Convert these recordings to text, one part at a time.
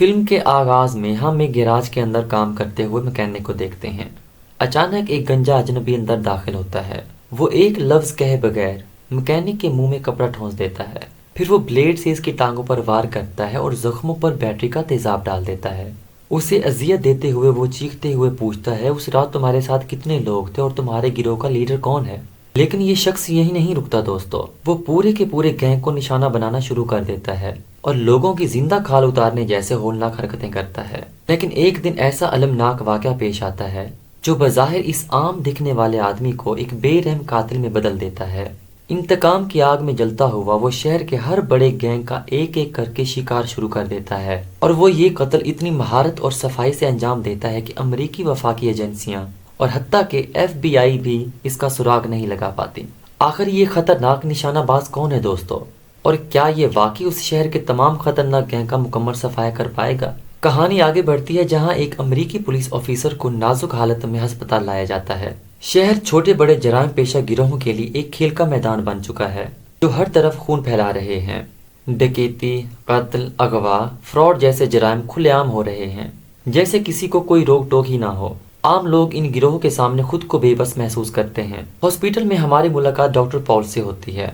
Film کے آغاز میں ہم ایک گیراج کے اندر کام کرتے ہوئے مکینک کو دیکھتے ہیں۔ اچانک ایک گنجا اجنبی اندر داخل ہوتا ہے۔ وہ ایک لفظ کہے بغیر مکینک کے منہ میں کپڑا ٹھونس دیتا ہے، پھر وہ بلیڈ سے اس کی ٹانگوں پر وار کرتا ہے اور زخموں پر بیٹری کا تیزاب ڈال دیتا ہے۔ اسے اذیت دیتے ہوئے وہ چیختے ہوئے پوچھتا ہے، اس رات تمہارے ساتھ کتنے لوگ تھے اور تمہارے گروہ کا لیڈر کون ہے؟ لیکن یہ شخص یہی نہیں رکتا دوستو، وہ پورے کے پورے گینگ کو نشانہ بنانا شروع کر دیتا ہے اور لوگوں کی زندہ کھال اتارنے جیسے ہولناک حرکتیں کرتا ہے۔ لیکن ایک دن ایسا المناک واقعہ پیش آتا ہے جو بظاہر اس عام دکھنے والے آدمی کو ایک بے رحم قاتل میں بدل دیتا ہے۔ انتقام کی آگ میں جلتا ہوا وہ شہر کے ہر بڑے گینگ کا ایک ایک کر کے شکار شروع کر دیتا ہے، اور وہ یہ قتل اتنی مہارت اور صفائی سے انجام دیتا ہے کہ امریکی وفاقی ایجنسیاں اور حتیٰ کہ FBI بھی اس کا سراغ نہیں لگا پاتی۔ آخر یہ خطرناک نشانہ باز کون ہے دوستو؟ اور کیا یہ واقعی اس شہر کے تمام خطرناک گینگ کا مکمل صفایا کر پائے گا؟ کہانی آگے بڑھتی ہے جہاں ایک امریکی پولیس آفیسر کو نازک حالت میں ہسپتال لایا جاتا ہے۔ شہر چھوٹے بڑے جرائم پیشہ گروہوں کے لیے ایک کھیل کا میدان بن چکا ہے جو ہر طرف خون پھیلا رہے ہیں۔ ڈکیتی، قتل، اغوا، فراڈ جیسے جرائم کھلے عام ہو رہے ہیں جیسے کسی کو کوئی روک ٹوک ہی نہ ہو۔ عام لوگ ان گروہوں کے سامنے خود کو بے بس محسوس کرتے ہیں۔ ہاسپٹل میں ہماری ملاقات ڈاکٹر پال سے ہوتی ہے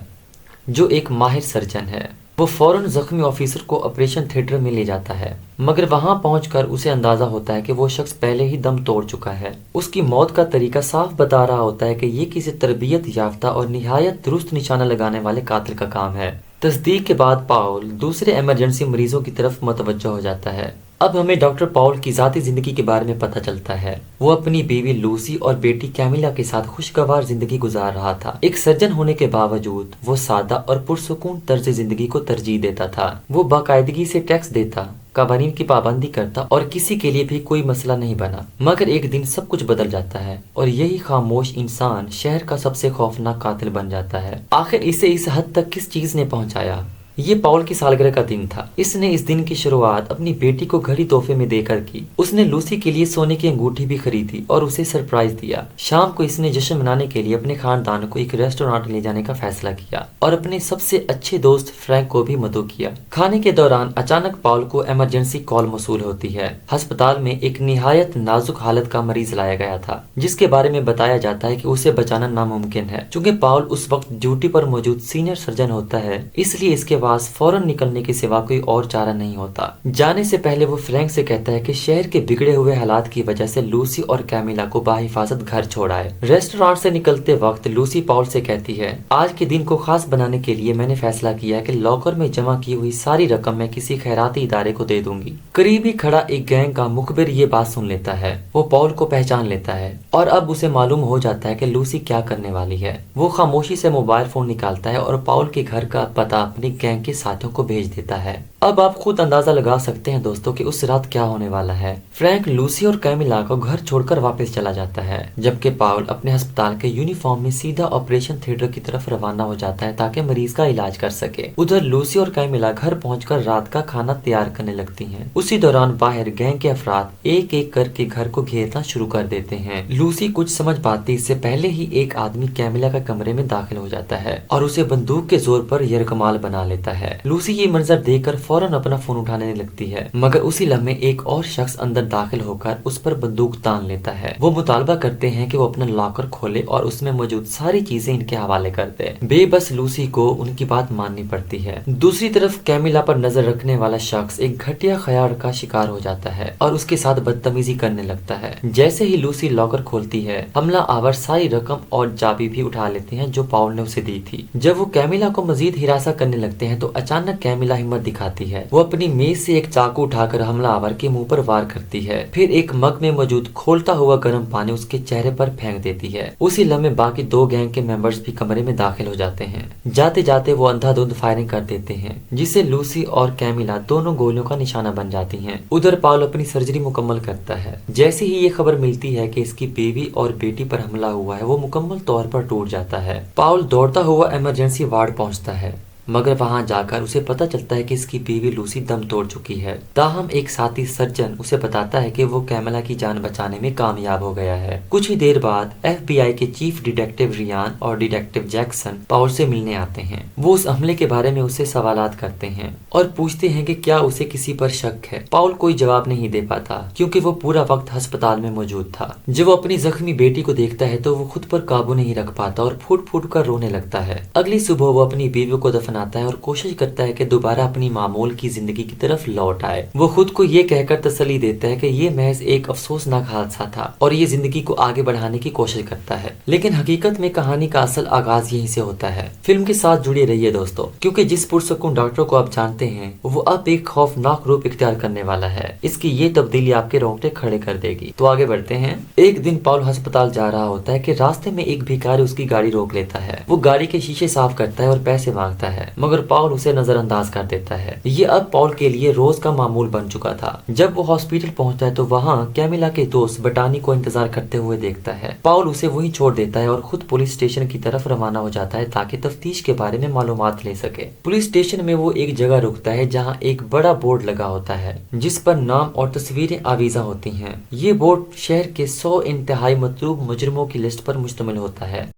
جو ایک ماہر سرجن ہے۔ وہ فوراً زخمی آفیسر کو آپریشن تھیٹر میں لے جاتا ہے، مگر وہاں پہنچ کر اسے اندازہ ہوتا ہے کہ وہ شخص پہلے ہی دم توڑ چکا ہے۔ اس کی موت کا طریقہ صاف بتا رہا ہوتا ہے کہ یہ کسی تربیت یافتہ اور نہایت درست نشانہ لگانے والے قاتل کا کام ہے۔ تصدیق کے بعد پاول دوسرے ایمرجنسی مریضوں کی طرف متوجہ ہو جاتا ہے۔ اب ہمیں ڈاکٹر پاول کی ذاتی زندگی کے بارے میں پتہ چلتا ہے۔ وہ اپنی بیوی لوسی اور بیٹی کیمیلا کے ساتھ خوشگوار زندگی گزار رہا تھا۔ ایک سرجن ہونے کے باوجود وہ سادہ اور پرسکون طرز زندگی کو ترجیح دیتا تھا۔ وہ باقاعدگی سے ٹیکس دیتا، قوانین کی پابندی کرتا اور کسی کے لیے بھی کوئی مسئلہ نہیں بنا۔ مگر ایک دن سب کچھ بدل جاتا ہے اور یہی خاموش انسان شہر کا سب سے خوفناک قاتل بن جاتا ہے۔ آخر اسے اس حد تک کس چیز نے پہنچایا؟ یہ پاول کی سالگرہ کا دن تھا۔ اس نے اس دن کی شروعات اپنی بیٹی کو گھڑی تحفے میں دے کر کی۔ اس نے لوسی کے لیے سونے کی انگوٹھی بھی خریدی اور اسے سرپرائز دیا۔ شام کو اس نے جشن منانے کے لیے اپنے خاندان کو ایک ریسٹورانٹ لے جانے کا فیصلہ کیا اور اپنے سب سے اچھے دوست فرینک کو بھی مدعو کیا۔ کھانے کے دوران اچانک پاول کو ایمرجنسی کال موصول ہوتی ہے۔ ہسپتال میں ایک نہایت نازک حالت کا مریض لایا گیا تھا جس کے بارے میں بتایا جاتا ہے کہ اسے بچانا ناممکن ہے۔ چونکہ پاول اس وقت ڈیوٹی پر موجود سینئر سرجن ہوتا ہے، اس لیے اس کے فوراً نکلنے کے سوا کوئی اور چارہ نہیں ہوتا۔ جانے سے پہلے وہ فرینک سے کہتا ہے کہ شہر کے بگڑے ہوئے حالات کی وجہ سے لوسی اور کیمیلا کو بحفاظت گھر چھوڑ آئے۔ ریسٹورانٹ سے نکلتے وقت لوسی پاول سے کہتی ہے، آج کے دن کو خاص بنانے کے لیے میں نے فیصلہ کیا کہ لاکر میں جمع کی ہوئی ساری رقم میں کسی خیراتی ادارے کو دے دوں گی۔ قریب ہی کھڑا ایک گینگ کا مخبر یہ بات سن لیتا ہے۔ وہ پاول کو پہچان لیتا ہے اور اب اسے معلوم ہو جاتا ہے کہ لوسی کیا کرنے والی ہے۔ وہ خاموشی سے موبائل فون نکالتا ہے اور پاول کے گھر کا پتہ اپنے گینگ کے ساتھیوں کو بھیج دیتا ہے۔ اب آپ خود اندازہ لگا سکتے ہیں دوستوں کہ اس رات کیا ہونے والا ہے۔ فرینک لوسی اور کیمیلا کو گھر چھوڑ کر واپس چلا جاتا ہے، جبکہ پاول اپنے ہسپتال کے یونیفارم میں سیدھا آپریشن تھیٹر کی طرف روانہ ہو جاتا ہے تاکہ مریض کا علاج کر سکے۔ ادھر لوسی اور کیمیلا گھر پہنچ کر رات کا کھانا تیار کرنے لگتی ہیں۔ اسی دوران باہر گینگ کے افراد ایک ایک کر کے گھر کو گھیرنا شروع کر دیتے ہیں۔ لوسی کچھ سمجھ پاتی اس سے پہلے ہی ایک آدمی کیمیلا کا کمرے میں داخل ہو جاتا ہے اور اسے بندوق کے زور پر یرغمال بنا لیتا ہے۔ لوسی یہ منظر دیکھ کر فوراً اپنا فون اٹھانے لگتی ہے، مگر اسی لمحے ایک اور شخص اندر داخل ہو کر اس پر بندوق تان لیتا ہے۔ وہ مطالبہ کرتے ہیں کہ وہ اپنا لاکر کھولے اور اس میں موجود ساری چیزیں ان کے حوالے کر دے۔ بے بس لوسی کو ان کی بات ماننی پڑتی ہے۔ دوسری طرف کیمیلا پر نظر رکھنے والا شخص ایک گھٹیا خیال کا شکار ہو جاتا ہے اور اس کے ساتھ بدتمیزی کرنے لگتا ہے۔ جیسے ہی لوسی لاکر کھولتی ہے، حملہ آور ساری رقم اور چابی بھی اٹھا لیتے ہیں جو پاول نے اسے دی تھی۔ جب وہ کیمیلا کو مزید ہراساں کرنے لگتے ہیں تو اچانک کیمیلا ہمت دکھاتی ہے۔ وہ اپنی میز سے ایک چاقو اٹھا کر حملہ آور کے منہ پر وار کرتی ہے، پھر ایک مگ میں موجود کھولتا ہوا گرم پانی اس کے چہرے پر پھینک دیتی ہے۔ اسی لمحے باقی دو گینگ کے ممبرز بھی کمرے میں داخل ہو جاتے ہیں۔ جاتے جاتے وہ اندھا دھند فائرنگ کر دیتے ہیں جس سے لوسی اور کیمیلا دونوں گولیوں کا نشانہ بن جاتی ہیں۔ ادھر پاول اپنی سرجری مکمل کرتا ہے۔ جیسے ہی یہ خبر ملتی ہے کہ اس کی بیوی اور بیٹی پر حملہ ہوا ہے، وہ مکمل طور پر ٹوٹ جاتا ہے۔ پاول دوڑتا ہوا ایمرجنسی وارڈ پہنچتا ہے मगर वहां जाकर उसे पता चलता है कि इसकी बीवी लूसी दम तोड़ चुकी है। ताहम एक साथी सर्जन उसे बताता है कि वो कैमिला की जान बचाने में कामयाब हो गया है। कुछ ही देर बाद FBI के चीफ डिटेक्टिव रियान और डिटेक्टिव जैक्सन पाउल से मिलने आते हैं। वो उस हमले के बारे में उससे सवालात करते हैं और पूछते हैं कि क्या उसे किसी पर शक है। पाउल कोई जवाब नहीं दे पाता क्योंकि वो पूरा वक्त अस्पताल में मौजूद था। जब वो अपनी जख्मी बेटी को देखता है तो वो खुद पर काबू नहीं रख पाता और फूट फूट कर रोने लगता है। अगली सुबह वो अपनी बीवी को दफनाता है और कोशिश करता है कि दोबारा अपनी मामूल की जिंदगी की तरफ लौट आए। वो खुद को ये कहकर तसल्ली देता है कि ये महज एक अफसोसनाक हादसा था और ये जिंदगी को आगे बढ़ाने की कोशिश करता है। लेकिन हकीकत में कहानी का असल आगाज यहीं से होता है। फिल्म के साथ जुड़े रहिए दोस्तों, क्योंकि जिस पुरसकून डॉक्टर को आप जानते हैं वो अब एक खौफनाक रूप इख्तियार करने वाला है। इसकी ये तब्दीली आपके रोंगटे खड़े कर देगी। तो आगे बढ़ते हैं। एक दिन पाउल अस्पताल जा रहा होता है कि रास्ते में एक भिखारी उसकी गाड़ी रोक लेता है। वो गाड़ी के शीशे साफ करता है और पैसे मांगता है, मगर पाउल उसे नजरअंदाज कर देता है। ये अब पाउल के लिए रोज का मामूल बन चुका था। जब वो हॉस्पिटल पहुंचता है तो वहाँ कैमिला के दोस्त बटानी को इंतजार करते हुए देखता है। पाउल उसे वहीं छोड़ देता है और खुद पुलिस स्टेशन की तरफ रवाना हो जाता है ताकि तफ्तीश के बारे में मालूमात ले सके। पुलिस स्टेशन में वो एक जगह रुकता है जहाँ एक बड़ा बोर्ड लगा होता है जिस पर नाम और तस्वीरें आवीजा होती हैं। ये बोर्ड शहर के 100 इंतहाई मतलूब मुजरिमों की लिस्ट पर मुश्तमिल होता है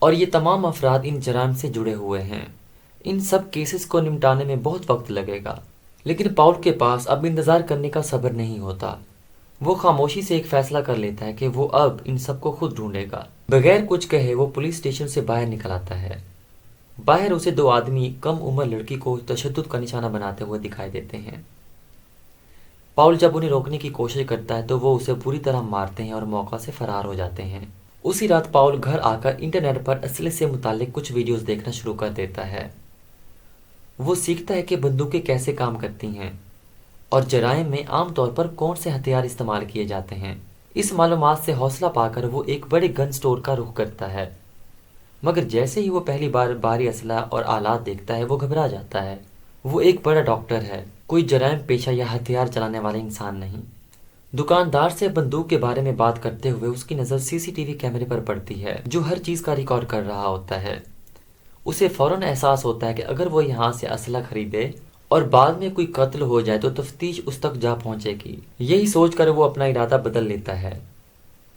और ये तमाम अफराद इन जराइम से जुड़े हुए हैं। इन सब केसेस को निपटाने में बहुत वक्त लगेगा, लेकिन पाउल के पास अब इंतजार करने का सब्र नहीं होता। वो खामोशी से एक फैसला कर लेता है कि वो अब इन सबको खुद ढूंढेगा। बगैर कुछ कहे वो पुलिस स्टेशन से बाहर निकल आता है। बाहर उसे 2 आदमी कम उम्र लड़की को तशद्दुद का निशाना बनाते हुए दिखाई देते हैं। पाउल जब उन्हें रोकने की कोशिश करता है तो वो उसे बुरी तरह मारते हैं और मौका से फरार हो जाते हैं। उसी रात पाउल घर आकर इंटरनेट पर असले से मुतालिक कुछ वीडियोस देखना शुरू कर देता है। वो सीखता है कि बंदूकें कैसे काम करती हैं और जराइम में आमतौर पर कौन से हथियार इस्तेमाल किए जाते हैं। इस मालूमात से हौसला पाकर वो एक बड़े गन स्टोर का रुख करता है, मगर जैसे ही वो पहली बार भारी असला और आलात देखता है वो घबरा जाता है। वो एक बड़ा डॉक्टर है, कोई जराइम पेशा या हथियार चलाने वाला इंसान नहीं। दुकानदार से बंदूक के बारे में बात करते हुए उसकी नज़र CCTV कैमरे पर पड़ती है जो हर चीज़ का रिकॉर्ड कर रहा होता है। उसे फौरन एहसास होता है कि अगर वो यहाँ से असला खरीदे और बाद में कोई कत्ल हो जाए तो तफ्तीश उस तक जा पहुँचेगी। यही सोचकर वो अपना इरादा बदल लेता है,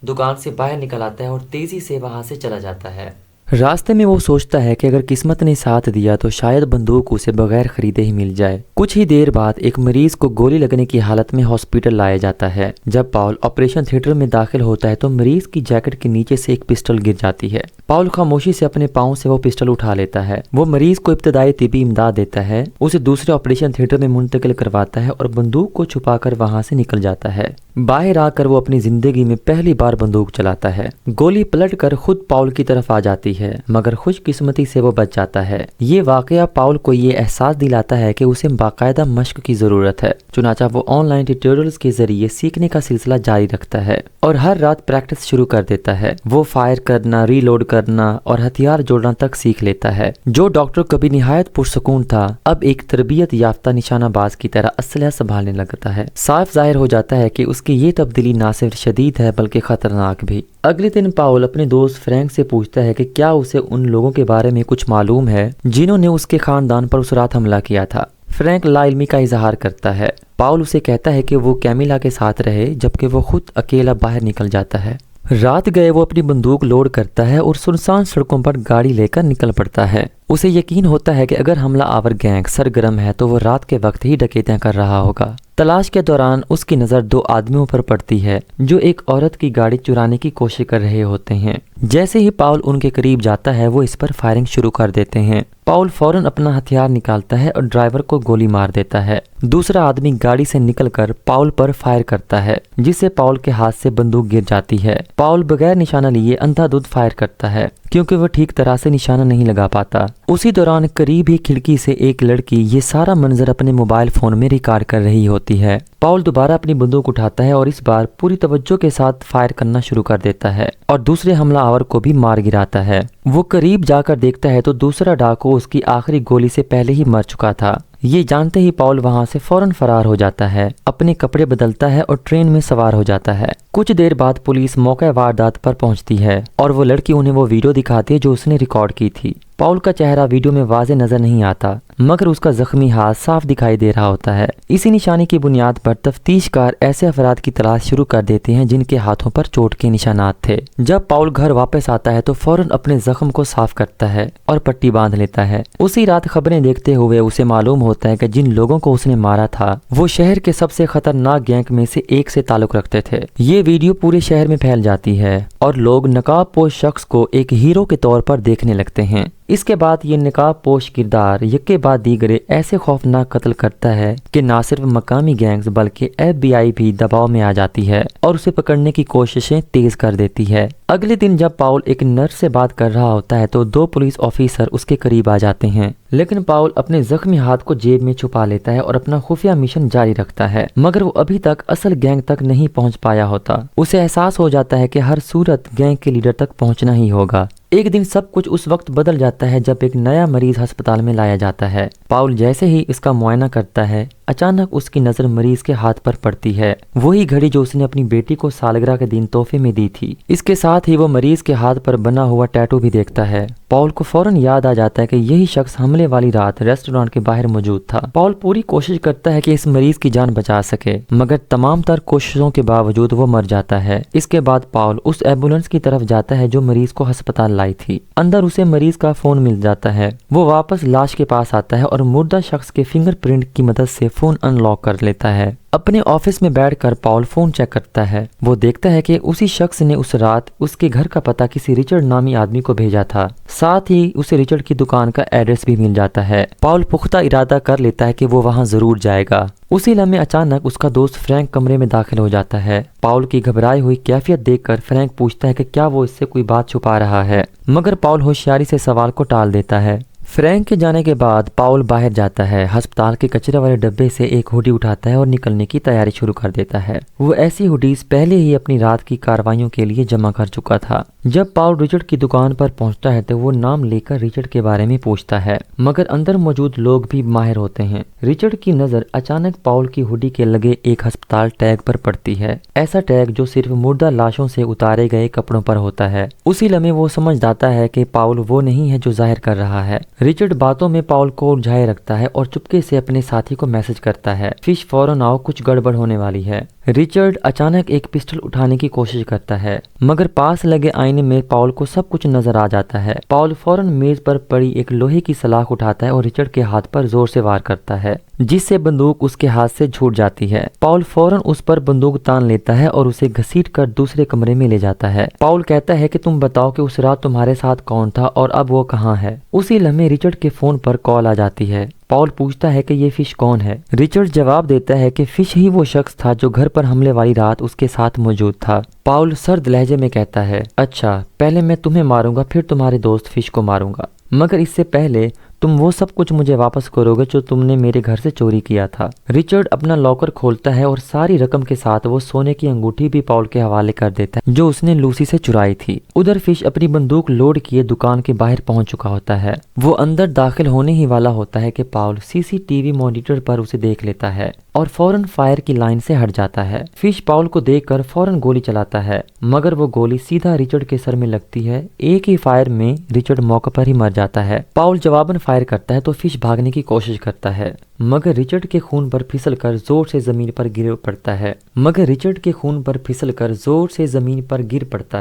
दुकान से बाहर निकल आता है और तेज़ी से वहाँ से चला जाता है। रास्ते में वो सोचता है कि अगर किस्मत ने साथ दिया तो शायद बंदूक उसे बगैर खरीदे ही मिल जाए। कुछ ही देर बाद एक मरीज को गोली लगने की हालत में हॉस्पिटल लाया जाता है। जब पाउल ऑपरेशन थिएटर में दाखिल होता है तो मरीज की जैकेट के नीचे से एक पिस्टल गिर जाती है। पाउल खामोशी से अपने पाँव से वो पिस्टल उठा लेता है। वो मरीज को इब्तदाई तिब्बी इमदाद देता है, उसे दूसरे ऑपरेशन थिएटर में मुंतकिल करवाता है और बंदूक को छुपाकर वहां से निकल जाता है। बाहर आकर वो अपनी जिंदगी में पहली बार बंदूक चलाता है। गोली पलट कर खुद पाउल की तरफ आ जाती है, मगर खुशकिस्मती से वो बच जाता है। ये वाकया पाउल को ये एहसास दिलाता है कि उसे बाकायदा मश्क की जरूरत है। चुनाचा वो ऑनलाइन ट्यूटोरियल्स के जरिए सीखने का सिलसिला जारी रखता है और हर रात प्रैक्टिस शुरू कर देता है। वो फायर करना, रीलोड करना और हथियार जोड़ना तक सीख लेता है। जो डॉक्टर कभी निहायत पुरसकून था अब एक तरबियत याफ्ता निशानाबाज की तरह असलहा संभालने लगता है। साफ जाहिर हो जाता है कि उसकी ये तब्दीली ना सिर्फ शदीद है बल्कि खतरनाक भी। अगले दिन पाउल अपने दोस्त फ्रैंक से पूछता है कि क्या उसे उन लोगों के बारे में कुछ मालूम है जिन्होंने उसके खानदान पर उस रात हमला किया था। फ्रैंक लाइल्मी का इजहार करता है। पाउल उसे कहता है कि वो कैमिला के साथ रहे जबकि वो खुद अकेला बाहर निकल जाता है। रात गए वो अपनी बंदूक लोड करता है और सुनसान सड़कों पर गाड़ी लेकर निकल पड़ता है। उसे यकीन होता है कि अगर हमला आवर गैंग सरगर्म है तो वो रात के वक्त ही डकैतियां कर रहा होगा। तलाश के दौरान उसकी नज़र 2 आदमियों पर पड़ती है जो एक औरत की गाड़ी चुराने की कोशिश कर रहे होते हैं। जैसे ही पाउल उनके करीब जाता है वो इस पर फायरिंग शुरू कर देते हैं। पाउल फौरन अपना हथियार निकालता है और ड्राइवर को गोली मार देता है। दूसरा आदमी गाड़ी से निकलकर पाउल पर फायर करता है जिससे पाउल के हाथ से बंदूक गिर जाती है। पाउल बगैर निशाना लिए अंधाधुंध फायर करता है क्योंकि वह ठीक तरह से निशाना नहीं लगा पाता। उसी दौरान करीब ही खिड़की से एक लड़की ये सारा मंजर अपने मोबाइल फोन में रिकॉर्ड कर रही होती है। पाउल दोबारा अपनी बंदूक उठाता है और इस बार पूरी तवज्जो के साथ फायर करना शुरू कर देता है और दूसरे हमलावर को भी मार गिराता है। वो करीब जाकर देखता है तो दूसरा डाकू उसकी आखिरी गोली से पहले ही मर चुका था। ये जानते ही पाउल वहां से फौरन फरार हो जाता है, अपने कपड़े बदलता है और ट्रेन में सवार हो जाता है। कुछ देर बाद पुलिस मौका वारदात पर पहुंचती है और वो लड़की उन्हें वो वीडियो दिखाती है जो उसने रिकॉर्ड की थी। پاول کا چہرہ ویڈیو میں واضح نظر نہیں آتا، مگر اس کا زخمی ہاتھ صاف دکھائی دے رہا ہوتا ہے۔ اسی نشانی کی بنیاد پر تفتیش کار ایسے افراد کی تلاش شروع کر دیتے ہیں جن کے ہاتھوں پر چوٹ کے نشانات تھے۔ جب پاول گھر واپس آتا ہے تو فوراً اپنے زخم کو صاف کرتا ہے اور پٹی باندھ لیتا ہے۔ اسی رات خبریں دیکھتے ہوئے اسے معلوم ہوتا ہے کہ جن لوگوں کو اس نے مارا تھا وہ شہر کے سب سے خطرناک گینگ میں سے ایک سے تعلق رکھتے تھے۔ یہ ویڈیو پورے شہر میں پھیل جاتی ہے اور لوگ نقاب پوش شخص کو ایک ہیرو کے طور پر دیکھنے لگتے ہیں۔ اس کے بعد یہ نقاب پوش کردار یکے بعد دیگرے ایسے خوفناک قتل کرتا ہے کہ نہ صرف مقامی گینگز بلکہ FBI بھی دباؤ میں آ جاتی ہے اور اسے پکڑنے کی کوششیں تیز کر دیتی ہے۔ اگلے دن جب پاول ایک نرس سے بات کر رہا ہوتا ہے تو 2 پولیس آفیسر اس کے قریب آ جاتے ہیں، لیکن پاول اپنے زخمی ہاتھ کو جیب میں چھپا لیتا ہے اور اپنا خفیہ مشن جاری رکھتا ہے، مگر وہ ابھی تک اصل گینگ تک نہیں پہنچ پایا ہوتا۔ اسے احساس ہو جاتا ہے کہ ہر صورت گینگ کے لیڈر تک پہنچنا ہی ہوگا۔ ایک دن سب کچھ اس وقت بدل جاتا ہے جب ایک نیا مریض ہسپتال میں لایا جاتا ہے۔ پاول جیسے ہی اس کا معائنہ کرتا ہے، اچانک اس کی نظر مریض کے ہاتھ پر پڑتی ہے، وہی گھڑی جو اس نے اپنی بیٹی کو سالگرہ کے دن تحفے میں دی تھی۔ اس کے ساتھ ہی وہ مریض کے ہاتھ پر بنا ہوا ٹیٹو بھی دیکھتا ہے۔ پاول کو فوراً یاد آ جاتا ہے کہ یہی شخص حملے والی رات ریسٹورانٹ کے باہر موجود تھا۔ پاول پوری کوشش کرتا ہے کہ اس مریض کی جان بچا سکے، مگر تمام تر کوششوں کے باوجود وہ مر جاتا ہے۔ اس کے بعد پاول اس ایمبولینس کی طرف جاتا ہے جو مریض کو ہسپتال لائی تھی۔ اندر اسے مریض کا فون مل جاتا ہے۔ وہ واپس لاش کے پاس آتا ہے اور مردہ شخص کے فنگر پرنٹ کی مدد سے فون ان لاک کر لیتا ہے۔ اپنے آفس میں بیٹھ کر پاول فون چیک کرتا ہے۔ وہ دیکھتا ہے کہ اسی شخص نے اس رات اس کے گھر کا پتہ کسی رچرڈ نامی آدمی کو بھیجا تھا، ساتھ ہی اسے رچرڈ کی دکان کا ایڈریس بھی مل جاتا ہے۔ پاول پختہ ارادہ کر لیتا ہے کہ وہ وہاں ضرور جائے گا۔ اسی لمحے اچانک اس کا دوست فرینک کمرے میں داخل ہو جاتا ہے۔ پاول کی گھبرائی ہوئی کیفیت دیکھ کر فرینک پوچھتا ہے کہ کیا وہ اس سے کوئی بات چھپا رہا ہے، مگر پاول ہوشیاری سے سوال کو ٹال دیتا ہے۔ فرینک کے جانے کے بعد پاول باہر جاتا ہے، ہسپتال کے کچرے والے ڈبے سے ایک ہوڈی اٹھاتا ہے اور نکلنے کی تیاری شروع کر دیتا ہے۔ وہ ایسی ہوڈیز پہلے ہی اپنی رات کی کارروائیوں کے لیے جمع کر چکا تھا۔ جب پاول رچرڈ کی دکان پر پہنچتا ہے تو وہ نام لے کر رچرڈ کے بارے میں پوچھتا ہے، مگر اندر موجود لوگ بھی ماہر ہوتے ہیں۔ رچرڈ کی نظر اچانک پاول کی ہوڈی کے لگے ایک ہسپتال ٹیگ پر پڑتی ہے، ایسا ٹیگ جو صرف مردہ لاشوں سے اتارے گئے کپڑوں پر ہوتا ہے۔ اسی لمحے وہ سمجھ جاتا ہے کہ پاول وہ نہیں ہے جو ظاہر کر رہا ہے۔ رچرڈ باتوں میں پاول کو الجھائے رکھتا ہے اور چپکے سے اپنے ساتھی کو میسج کرتا ہے، فش فوراً آؤ، کچھ گڑبڑ ہونے والی ہے۔ رچرڈ اچانک ایک پسٹل اٹھانے کی کوشش کرتا ہے، مگر پاس لگے آئینے میں پاول کو سب کچھ نظر آ جاتا ہے۔ پاول فوراً میز پر پڑی ایک لوہے کی سلاخ اٹھاتا ہے اور رچرڈ کے ہاتھ پر زور سے وار کرتا ہے، جس سے بندوق اس کے ہاتھ سے چھوٹ جاتی ہے۔ پاول فوراً اس پر بندوق تان لیتا ہے اور اسے گھسیٹ کر دوسرے کمرے میں لے جاتا ہے۔ پاول کہتا ہے کہ تم بتاؤ کہ اس رات تمہارے ساتھ کون تھا اور اب وہ کہاں ہے۔ اسی لمحے رچرڈ کے فون پر کال آ جاتی ہے۔ پاول پوچھتا ہے کہ یہ فش کون ہے۔ رچرڈ جواب دیتا ہے کہ فش ہی وہ شخص تھا جو گھر پر حملے والی رات اس کے ساتھ موجود تھا۔ پاول سرد لہجے میں کہتا ہے، اچھا، پہلے میں تمہیں ماروں گا، پھر تمہارے دوست فش کو ماروں گا، مگر اس سے پہلے تم وہ سب کچھ مجھے واپس کرو گے جو تم نے میرے گھر سے چوری کیا تھا۔ رچرڈ اپنا لاکر کھولتا ہے اور ساری رقم کے ساتھ وہ سونے کی انگوٹھی بھی پاول کے حوالے کر دیتا ہے جو اس نے لوسی سے چرائی تھی۔ ادھر فش اپنی بندوق لوڈ کیے دکان کے باہر پہنچ چکا ہوتا ہے۔ وہ اندر داخل ہونے ہی والا ہوتا ہے کہ پاول CCTV مانیٹر پر اسے دیکھ لیتا ہے اور فوراً فائر کی لائن سے ہٹ جاتا ہے۔ فش پاول کو دیکھ کر فوراً گولی چلاتا ہے، مگر وہ گولی سیدھا رچرڈ کے سر میں لگتی ہے۔ ایک ہی فائر میں رچرڈ موقع پر ہی مر جاتا ہے۔ پاول جواباً فائر کرتا ہے تو فش بھاگنے کی کوشش کرتا ہے، مگر رچرڈ کے خون پر پھسل کر زور سے زمین پر گر پڑتا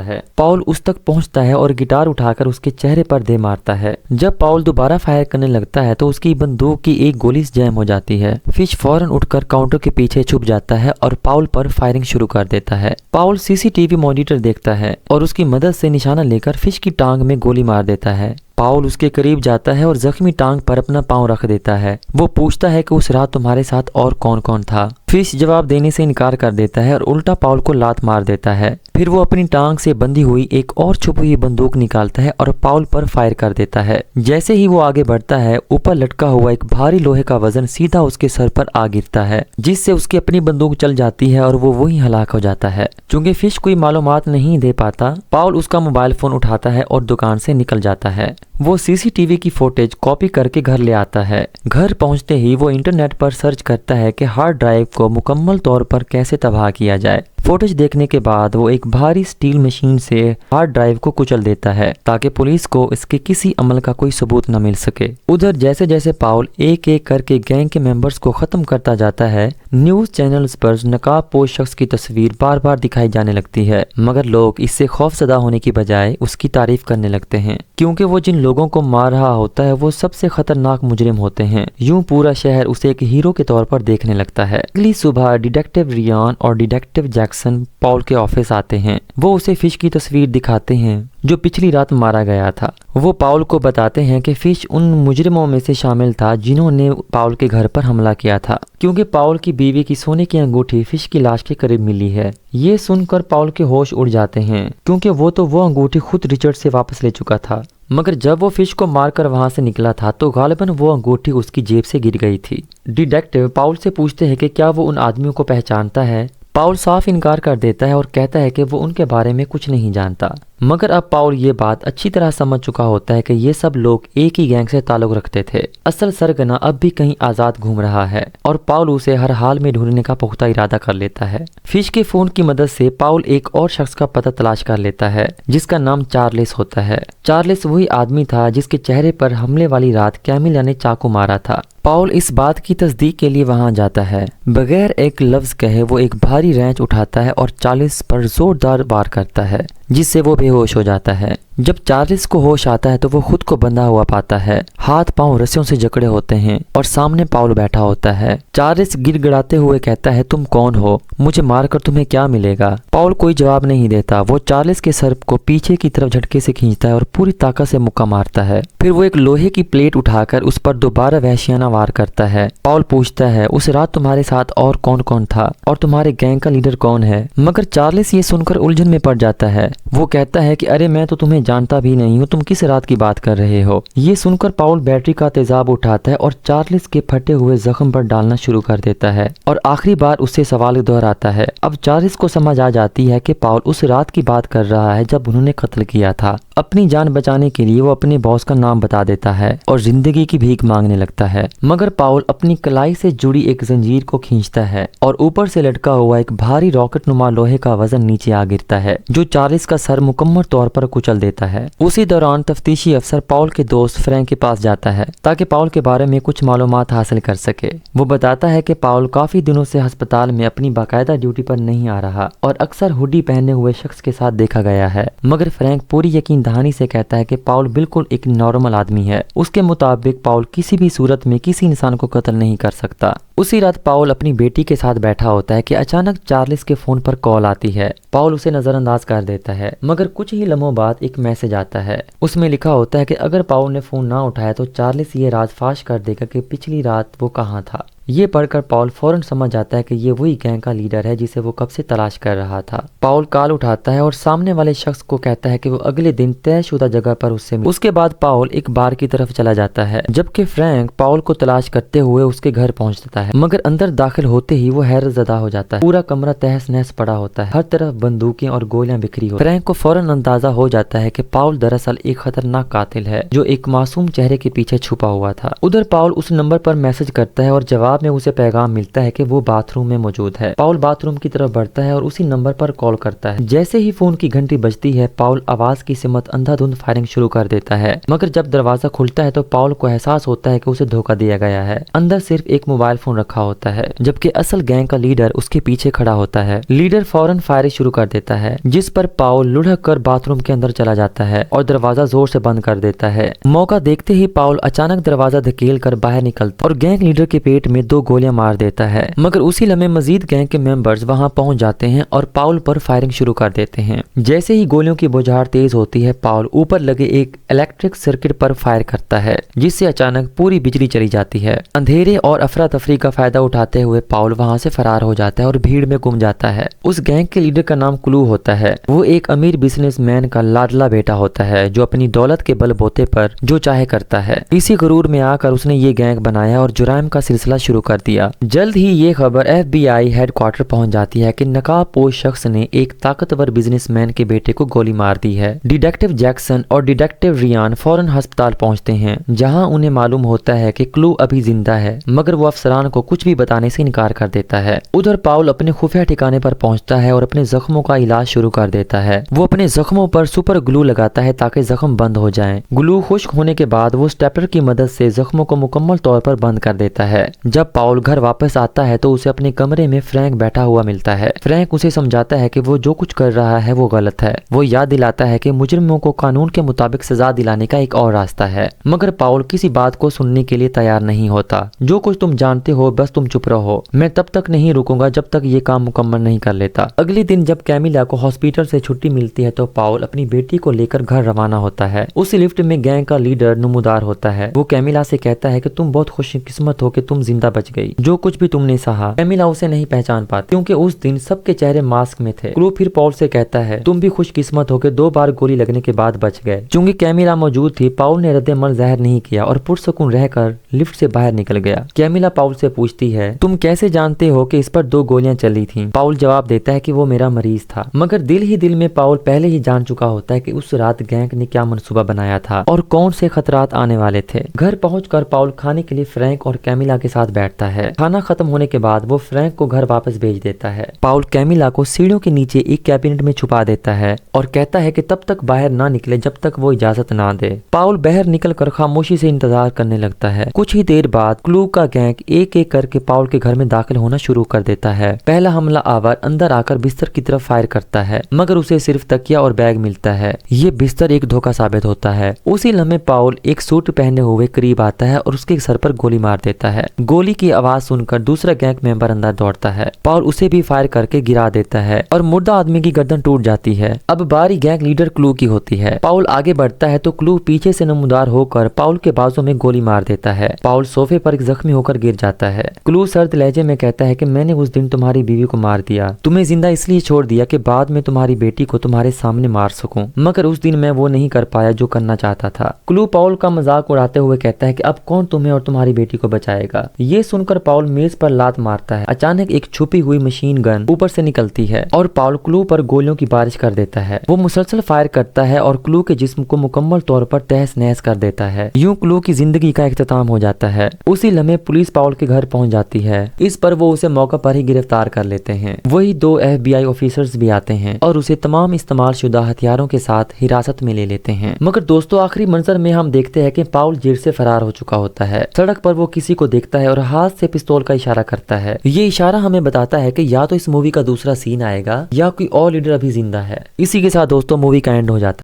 ہے۔ پاول اس تک پہنچتا ہے اور گٹار اٹھا کر اس کے چہرے پر دے مارتا ہے۔ جب پاول دوبارہ فائر کرنے لگتا ہے تو اس کی بندوق کی ایک گولی جیم ہو جاتی ہے۔ فش فوراً اٹھ کر کاؤنٹر کے پیچھے چھپ جاتا ہے اور پاول پر فائرنگ شروع کر دیتا ہے۔ پاول CCTV مانیٹر دیکھتا ہے اور اس کی مدد سے نشانہ لے کر فش کی ٹانگ میں گولی مار دیتا ہے۔ پاول اس کے قریب جاتا ہے اور زخمی ٹانگ پر اپنا پاؤں رکھ دیتا ہے۔ وہ پوچھتا ہے کہ اس رات تمہارے ساتھ اور کون کون تھا۔ فش جواب دینے سے انکار کر دیتا ہے اور الٹا پاول کو لات مار دیتا ہے۔ پھر وہ اپنی ٹانگ سے بندھی ہوئی ایک اور چھپی ہوئی بندوق نکالتا ہے اور پاول پر فائر کر دیتا ہے۔ جیسے ہی وہ آگے بڑھتا ہے، اوپر لٹکا ہوا ایک بھاری لوہے کا وزن سیدھا اس کے سر پر آ گرتا ہے، جس سے اس کی اپنی بندوق چل جاتی ہے اور وہ وہیں ہلاک ہو جاتا ہے۔ چونکہ فش کوئی معلومات نہیں دے پاتا، پاول اس کا موبائل فون اٹھاتا ہے اور دکان سے نکل جاتا ہے۔ وہ CCTV کی فوٹیج کاپی کر کے گھر لے آتا ہے۔ گھر پہنچتے ہی وہ انٹرنیٹ پر سرچ کرتا ہے کہ ہارڈ ڈرائیو کو مکمل طور پر کیسے تباہ کیا جائے۔ फुटेज देखने के बाद वो एक भारी स्टील मशीन से हार्ड ड्राइव को कुचल देता है ताकि पुलिस को इसके किसी अमल का कोई सबूत न मिल सके। उधर जैसे जैसे पाउल एक एक करके गैंग के मेंबर्स को खत्म करता जाता है, न्यूज चैनल्स पर नकाबपोश शख्स की तस्वीर बार बार दिखाई जाने लगती है, मगर लोग इससे खौफजदा होने की बजाय उसकी तारीफ करने लगते हैं, क्योंकि वो जिन लोगों को मार रहा होता है वो सबसे खतरनाक मुजरिम होते हैं। यूं पूरा शहर उसे एक हीरो के तौर पर देखने लगता है। अगली सुबह डिटेक्टिव रियान और डिटेक्टिव जैक्सन पॉल के ऑफिस आते हैं। वो उसे फिश की तस्वीर दिखाते हैं जो पिछली रात मारा गया था। वो पाउल को बताते हैं कि फिश उन मुजरिमों में से शामिल था जिन्होंने पाउल के घर पर हमला किया था, क्योंकि पाउल की बीवी की सोने की अंगूठी फिश की लाश के करीब मिली है। ये सुनकर पाउल के होश उड़ जाते हैं, क्योंकि वो अंगूठी खुद रिचर्ड से वापस ले चुका था, मगर जब वो फिश को मारकर वहां से निकला था तो गालिबन वो अंगूठी उसकी जेब से गिर गई थी। डिटेक्टिव पाउल से पूछते हैं कि क्या वो उन आदमियों को पहचानता है। पाउल साफ इनकार कर देता है और कहता है कि वो उनके बारे में कुछ नहीं जानता, मगर अब पाउल ये बात अच्छी तरह समझ चुका होता है कि ये सब लोग एक ही गैंग से ताल्लुक रखते थे। असल सरगना अब भी कहीं आजाद घूम रहा है और पाउल उसे हर हाल में ढूंढने का पुख्ता इरादा कर लेता है। फिश के फोन की मदद से पाउल एक और शख्स का पता तलाश कर लेता है जिसका नाम चार्ल्स होता है। चार्ल्स वही आदमी था जिसके चेहरे पर हमले वाली रात कैमिला ने चाकू मारा था। पाउल इस बात की तस्दीक के लिए वहां जाता है। बगैर एक लफ्ज कहे वो एक भारी रेंच उठाता है और चार्ल्स पर जोरदार वार करता है, जिससे वो बेहोश हो जाता है। जब चार्ल्स को होश आता है तो वो खुद को बंधा हुआ पाता है, हाथ पांव रस्सियों से जकड़े होते हैं और सामने पाउल बैठा होता है। चार्ल्स गिड़गिड़ाते हुए कहता है, तुम कौन हो? मुझे मारकर तुम्हें क्या मिलेगा? पाउल कोई जवाब नहीं देता। वो चार्ल्स के सर को पीछे की तरफ झटके से खींचता है और पूरी ताकत से मुक्का मारता है। फिर वो एक लोहे की प्लेट उठाकर उस पर दोबारा वहशियाना वार करता है। पाउल पूछता है, उस रात तुम्हारे साथ और कौन कौन था और तुम्हारे गैंग का लीडर कौन है? मगर चार्ल्स ये सुनकर उलझन में पड़ जाता है। वो कहता है कि अरे मैं तो तुम्हें जानता भी नहीं हूँ, तुम किस रात की बात कर रहे हो? ये सुनकर पाउल बैटरी का तेजाब उठाता है और चार्ल्स के फटे हुए जख्म पर डालना शुरू कर देता है और आखिरी बार उससे सवाल दोहराता है। अब चार्ल्स को समझ आ जाती है कि पाउल उस रात की बात कर रहा है जब उन्होंने कत्ल किया था। अपनी जान बचाने के लिए वो अपने बॉस का नाम बता देता है और जिंदगी की भीख मांगने लगता है, मगर पाउल अपनी कलाई से जुड़ी एक जंजीर को खींचता है और ऊपर से लटका हुआ एक भारी रॉकेट नुमा लोहे का वजन नीचे आ गिरता है, जो चार्ल्स का सर मुकम्मल तौर पर कुचल देता है। उसी दौरान तफ्तीशी अफसर पाउल के दोस्त फ्रैंक के पास जाता है ताकि पाउल के बारे में कुछ मालूमात हासिल कर सके। वो बताता है कि पाउल काफी दिनों से अस्पताल में अपनी बाकायदा ड्यूटी पर नहीं आ रहा और अक्सर हुडी पहने हुए शख्स के साथ देखा गया है, मगर फ्रैंक पूरी यकीन दहानी से कहता है कि पाउल बिल्कुल एक नॉर्मल आदमी है। उसके मुताबिक पाउल किसी भी सूरत में किसी इंसान को कत्ल नहीं कर सकता। उसी रात पाउल अपनी बेटी के साथ बैठा होता है कि अचानक चार्ल्स के फोन पर कॉल आती है। पाउल उसे नजरअंदाज कर देता है, मगर कुछ ही लम्हों बाद एक मैसेज आता है। उसमें लिखा होता है कि अगर पाउल ने फोन ना उठाया तो चार्ल्स ये राज फाश कर देगा कि पिछली रात वो कहाँ था। ये पढ़कर पाउल फौरन समझ जाता है कि ये वही गैंग का लीडर है जिसे वो कब से तलाश कर रहा था। पाउल कॉल उठाता है और सामने वाले शख्स को कहता है कि वो अगले दिन तयशुदा जगह पर उससे मिले। उसके बाद पाउल एक बार की तरफ चला जाता है, जबकि फ्रैंक पाउल को तलाश करते हुए उसके घर पहुंच जाता है, मगर अंदर दाखिल होते ही वो हैरतज़दा हो जाता है। पूरा कमरा तहस नहस पड़ा होता है, हर तरफ बंदूकें और गोलियां बिखरी हो। फ्रैंक को फौरन अंदाजा हो जाता है कि पाउल दरअसल एक खतरनाक कातिल है जो एक मासूम चेहरे के पीछे छुपा हुआ था। उधर पाउल उस नंबर पर मैसेज करता है और जवाब में उसे पैगाम मिलता है कि वो बाथरूम में मौजूद है। पाउल बाथरूम की तरफ बढ़ता है और उसी नंबर पर कॉल करता है। जैसे ही फोन की घंटी बजती है, पाउल आवाज की सिमत अंधाधुंध फायरिंग शुरू कर देता है, मगर जब दरवाजा खुलता है तो पाउल को एहसास होता है कि उसे धोखा दिया गया है। अंदर सिर्फ एक मोबाइल फोन रखा होता है, जबकि असल गैंग का लीडर उसके पीछे खड़ा होता है। लीडर फौरन फायरिंग शुरू कर देता है, जिस पर पाउल लुढ़क कर बाथरूम के अंदर चला जाता है और दरवाजा जोर से बंद कर देता है। मौका देखते ही पाउल अचानक दरवाजा धकेल कर बाहर निकलता और गैंग लीडर के पेट में 2 गोलियां मार देता है, मगर उसी लम्हे मजीद गैंग के मेंबर्स वहां पहुंच जाते हैं और पाउल पर फायरिंग शुरू कर देते हैं। जैसे ही गोलियों की बौछार तेज होती है, पाउल ऊपर लगे एक इलेक्ट्रिक सर्किट पर फायर करता है, जिससे अचानक पूरी बिजली चली जाती है। अंधेरे और अफरा तफरी का फायदा उठाते हुए पाउल वहां से फरार हो जाता है और भीड़ में गुम जाता है। उस गैंग के लीडर का नाम क्लू होता है। वो एक अमीर बिजनेसमैन का लाडला बेटा होता है जो अपनी दौलत के बलबूते पर जो चाहे करता है। इसी गुरूर में आकर उसने ये गैंग बनाया और जुराइम का सिलसिला शुरू शुरू कर दिया। जल्द ही ये खबर FBI हेडक्वार्टर पहुंच जाती है कि नकाबपोश शख्स ने एक ताकतवर बिजनेसमैन के बेटे को गोली मार दी है। डिटेक्टिव जैक्सन और डिटेक्टिव रियान फौरन अस्पताल पहुंचते हैं, जहां उन्हें मालूम होता है कि क्लू अभी जिंदा है, मगर वो अफसरान को कुछ भी बताने से इनकार कर देता है। उधर पाउल अपने खुफिया ठिकाने पर पहुंचता है और अपने जख्मों का इलाज शुरू कर देता है। वो अपने जख्मों पर सुपर ग्लू लगाता है ताकि जख्म बंद हो जाएं। ग्लू खुश्क होने के बाद वो स्टेपलर की मदद से जख्मों को मुकम्मल तौर पर बंद कर देता है। जब पाउल घर वापस आता है तो उसे अपने कमरे में फ्रैंक बैठा हुआ मिलता है। फ्रैंक उसे समझाता है कि वो जो कुछ कर रहा है वो गलत है। वो याद दिलाता है कि मुजरिमों को कानून के मुताबिक सजा दिलाने का एक और रास्ता है, मगर पाउल किसी बात को सुनने के लिए तैयार नहीं होता। जो कुछ तुम जानते हो बस तुम चुप रहो, मैं तब तक नहीं रुकूंगा जब तक ये काम मुकम्मल नहीं कर लेता। अगले दिन जब कैमिला को हॉस्पिटल से छुट्टी मिलती है तो पाउल अपनी बेटी को लेकर घर रवाना होता है। उस लिफ्ट में गैंग का लीडर नमूदार होता है। वो कैमिला से कहता है कि तुम बहुत खुशकिस्मत हो कि तुम जिंदा बच गई। जो कुछ भी तुमने सहा, कैमिला उसे नहीं पहचान पाती क्योंकि उस दिन सबके चेहरे मास्क में थे। क्लू फिर पाउल से कहता है तुम भी खुशकिस्मत हो कि 2 बार गोली लगने के बाद बच गए। चूंकि कैमिला मौजूद थी, पाउल ने रद्द-ए-अमल जाहिर नहीं किया और पुरसुकून रहकर लिफ्ट से बाहर निकल गया। कैमिला पाउल से पूछती है तुम कैसे जानते हो कि इस पर 2 गोलियां चली थी? पाउल जवाब देता है कि वो मेरा मरीज था, मगर दिल ही दिल में पाउल पहले ही जान चुका होता है कि उस रात गैंग ने क्या मनसूबा बनाया था और कौन से खतरात आने वाले थे। घर पहुंचकर पाउल खाने के लिए फ्रैंक और कैमिला के साथ बैठता है। खाना खत्म होने के बाद वो फ्रैंक को घर वापस भेज देता है। पाउल कैमिला को सीढ़ियों के नीचे एक कैबिनेट में छुपा देता है और कहता है कि तब तक बाहर ना निकले जब तक वो इजाजत ना दे। पाउल बाहर निकलकर खामोशी से इंतजार करने लगता है। कुछ ही देर बाद क्लू का गैंग एक एक करके पाउल के घर में दाखिल होना शुरू कर देता है। पहला हमला आवर अंदर आकर बिस्तर की तरफ फायर करता है, मगर उसे सिर्फ तकिया और बैग मिलता है। ये बिस्तर एक धोखा साबित होता है। उसी लम्हे पाउल एक सूट पहने हुए करीब आता है और उसके सर पर गोली मार देता है। गोली की आवाज सुनकर दूसरा गैंग मेंबर अंदर दौड़ता है। पाउल उसे भी फायर करके गिरा देता है और मुर्दा आदमी की गर्दन टूट जाती है। अब बारी गैंग लीडर क्लू की होती है। पाउल आगे बढ़ता है तो क्लू पीछे से नमूदार होकर पाउल के बाजू में गोली मार देता है। पाउल सोफे पर जख्मी होकर गिर जाता है। क्लू सर्द लहजे में कहता है कि मैंने उस दिन तुम्हारी बीवी को मार दिया, तुम्हें जिंदा इसलिए छोड़ दिया कि बाद में तुम्हारी बेटी को तुम्हारे सामने मार सकूं, मगर उस दिन मैं वो नहीं कर पाया जो करना चाहता था। क्लू पाउल का मजाक उड़ाते हुए कहता है कि अब कौन तुम्हें और तुम्हारी बेटी को बचाएगा। ये सुनकर पाउल मेज पर लात मारता है। अचानक एक छुपी हुई मशीन गन ऊपर से निकलती है और पाउल क्लू पर गोलियों की बारिश कर देता है। वो मुसलसल फायर करता है और क्लू के जिस्म को मुकम्मल तौर पर तहस नहस कर देता है। यूं क्लू की जिंदगी का इख्तिताम हो जाता है। उसी लम्हे पुलिस पाउल के घर पहुंच जाती है। इस पर वो उसे मौका पर ही गिरफ्तार कर लेते हैं। वही 2 FBI ऑफिसर्स भी आते हैं और उसे तमाम इस्तेमाल शुदा हथियारों के साथ हिरासत में ले लेते हैं। मगर दोस्तों आखिरी मंजर में हम देखते हैं कि पाउल जेल से फरार हो चुका होता है। सड़क पर वो किसी को देखता है और हाथ से पिस्तौल का इशारा करता है। ये इशारा हमें बताता है कि या तो इस मूवी का दूसरा सीन आएगा या कोई और लीडर अभी जिंदा है। इसी के साथ दोस्तों मूवी का एंड हो जाता है।